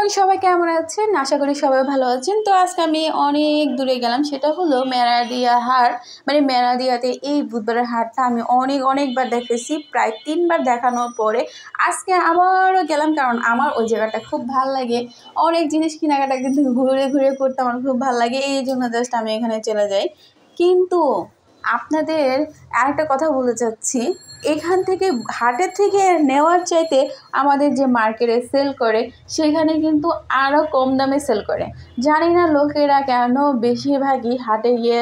Everyone সবাই কেমন আছেন? আশা করি সবাই ভালো আছেন। তো আজকে আমি অনেক দূরে গেলাম, সেটা হলো মেরাদিয়া হাট। মানে মেরাদিয়াতে এই বুধবারের হাটটা আমি অনেকবার দেখেছি, প্রায় 3 বার দেখানোর পরে আজকে আবারও গেলাম, কারণ আমার ওই জায়গাটা খুব ভাল লাগে। অনেক জিনিস কেনাকাটা কিন্তু ঘুরে ঘুরে করতে আমার খুব ভালো লাগে, এই জন্য জাস্ট আমি এখানে চলে যাই। কিন্তু আপনাদের আরেকটা কথা বলতে চাচ্ছি, এখান থেকে হাটের থেকে নেওয়ার চাইতে আমাদের যে মার্কেটে সেল করে সেখানে কিন্তু আরও কম দামে সেল করে। জানি না লোকেরা কেন বেশিরভাগই হাটে গিয়ে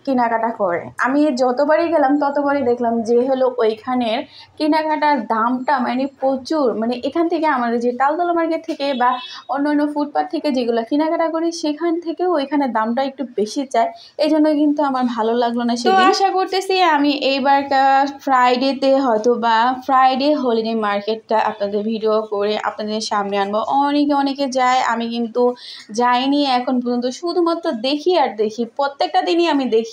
কেনাকাটা করে। আমি যতবারই গেলাম ততবারই দেখলাম যে হলো ওইখানের কেনাকাটার দামটা মানে প্রচুর। মানে এখান থেকে আমাদের যে তালতলা মার্কেট থেকে বা অন্য ফুটপাথ থেকে যেগুলো কেনাকাটা করি সেখান থেকেও ওইখানে দামটা একটু বেশি চায়, এই জন্য কিন্তু আমার ভালো লাগলো না। তো আশা করতেছি আমি এইবারকার ফ্রাইডেতে হয়তো বা ফ্রাইডে হলিডে মার্কেটটা আপনাদের ভিডিও করে আপনাদের সামনে আনবো। অনেকে যায়, আমি কিন্তু যাইনি এখন পর্যন্ত, শুধুমাত্র দেখি আর দেখি, প্রত্যেকটা দিনই আমি দেখি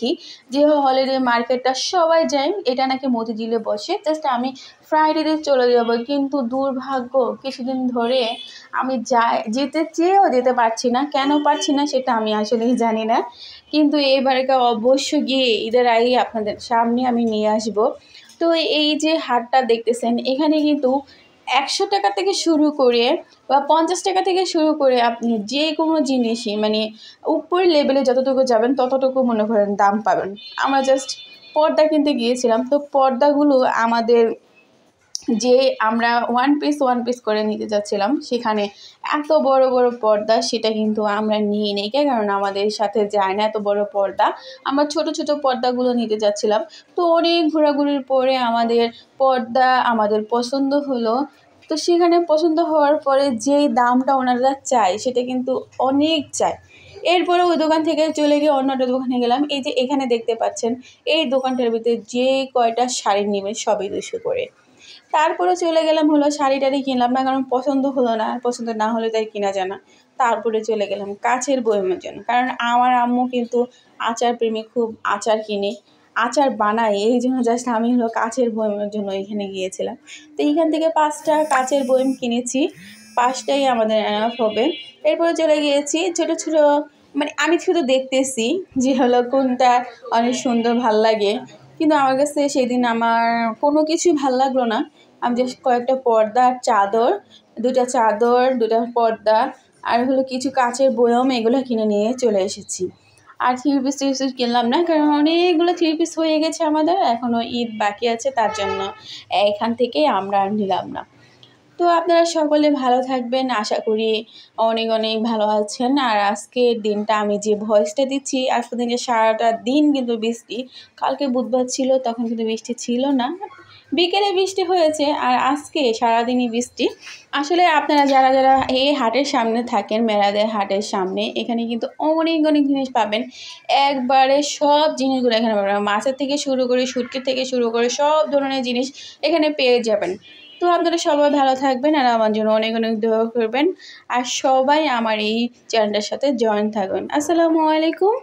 যে হলিডে মার্কেটটা সবাই যায়, এটা নাকি মতিঝিলে বসে। জাস্ট আমি ফ্রাইডেতে চলে যাব, কিন্তু দুর্ভাগ্য কিছুদিন ধরে আমি যেতে চেয়েও যেতে পারছি না। কেন পারছি না সেটা আমি আসলেই জানি না, কিন্তু এবারকে অবশ্য গিয়ে ঈদের আগে আপনাদের সামনে আমি নিয়ে আসব। তো এই যে হাটটা দেখতেছেন, এখানে কিন্তু 100 টাকা থেকে শুরু করে বা 50 টাকা থেকে শুরু করে আপনি যে কোনো জিনিসই মানে উপর লেভেলে যতটুকু যাবেন ততটুকু মনে করেন দাম পাবেন। আমরা জাস্ট পর্দা কিনতে গিয়েছিলাম, তো পর্দাগুলো আমাদের যে আমরা ওয়ান পিস করে নিতে যাচ্ছিলাম, সেখানে এত বড় পর্দা সেটা কিন্তু আমরা নিয়ে নেই, কারণ আমাদের সাথে যায় না এত বড় পর্দা। আমরা ছোট পর্দাগুলো নিতে যাচ্ছিলাম। তো অনেক ঘোরাঘুরির পরে আমাদের পছন্দ হলো। তো সেখানে পছন্দ হওয়ার পরে যেই দামটা ওনারা চায় সেটা কিন্তু অনেক চায়। এরপরে ওই দোকান থেকে চলে গিয়ে অন্য একটা দোকানে গেলাম। এই যে এখানে দেখতে পাচ্ছেন, এই দোকানটার ভিতরে যে কয়টা শাড়ি নেবেন সবই 200 করে। তারপরে চলে গেলাম হলো শাড়ি টাড়ি কিনলাম না, কারণ পছন্দ হলো না, পছন্দ না হলে তাই কিনা যায় না। তারপরে চলে গেলাম কাচের বয়মের জন্য, কারণ আমার আম্মু কিন্তু আচার প্রেমী, খুব আচার কিনে, আচার বানায়, এই জন্য জাস্ট আমি হলো কাচের বয়মের জন্য এখানে গিয়েছিলাম। তো এইখান থেকে 5টা কাচের বয়ম কিনেছি, 5টাই আমাদের এনাফ হবে। এরপরে চলে গিয়েছি ছোট মানে আমি শুধু দেখতেছি যে হলো কোনটা অনেক সুন্দর ভাল লাগে, কিন্তু আমার কাছে সেদিন আমার কোনো কিছুই ভাল লাগলো না। আমি জাস্ট কয়েকটা পর্দা, চাদর, 2টা চাদর, 2টা পর্দা আর হলো কিছু কাচের বয়ম, এগুলো কিনে নিয়ে চলে এসেছি। আর 3 পিস কিনলাম না, কারণ অনেকগুলো 3 পিস হয়ে গেছে আমাদের, এখনও ঈদ বাকি আছে, তার জন্য এখান থেকে আমরা আর নিলাম না। তো আপনারা সকলে ভালো থাকবেন, আশা করি অনেক ভালো আছেন। আর আজকের দিনটা আমি যে ভয়েসটা দিচ্ছি, আজকের দিনটা সারাটা দিন কিন্তু বৃষ্টি। কালকে বুধবার ছিল, তখন কিন্তু বৃষ্টি ছিল না, বিকেলে বৃষ্টি হয়েছে, আর আজকে সারাদিনই বৃষ্টি। আসলে আপনারা যারা এই হাটের সামনে থাকেন, মেরাদের হাটের সামনে, এখানে কিন্তু অনেক জিনিস পাবেন। একবারে সব জিনিসগুলো এখানে পাবেন, মাছের থেকে শুরু করে শুটকি থেকে শুরু করে সব ধরনের জিনিস এখানে পেয়ে যাবেন। তো আপনারা সবাই ভালো থাকবেন আর আমার জন্য অনেক দোয়া করবেন, আর সবাই আমার এই চ্যানেলটার সাথে জয়েন থাকবেন। আসসালামু আলাইকুম।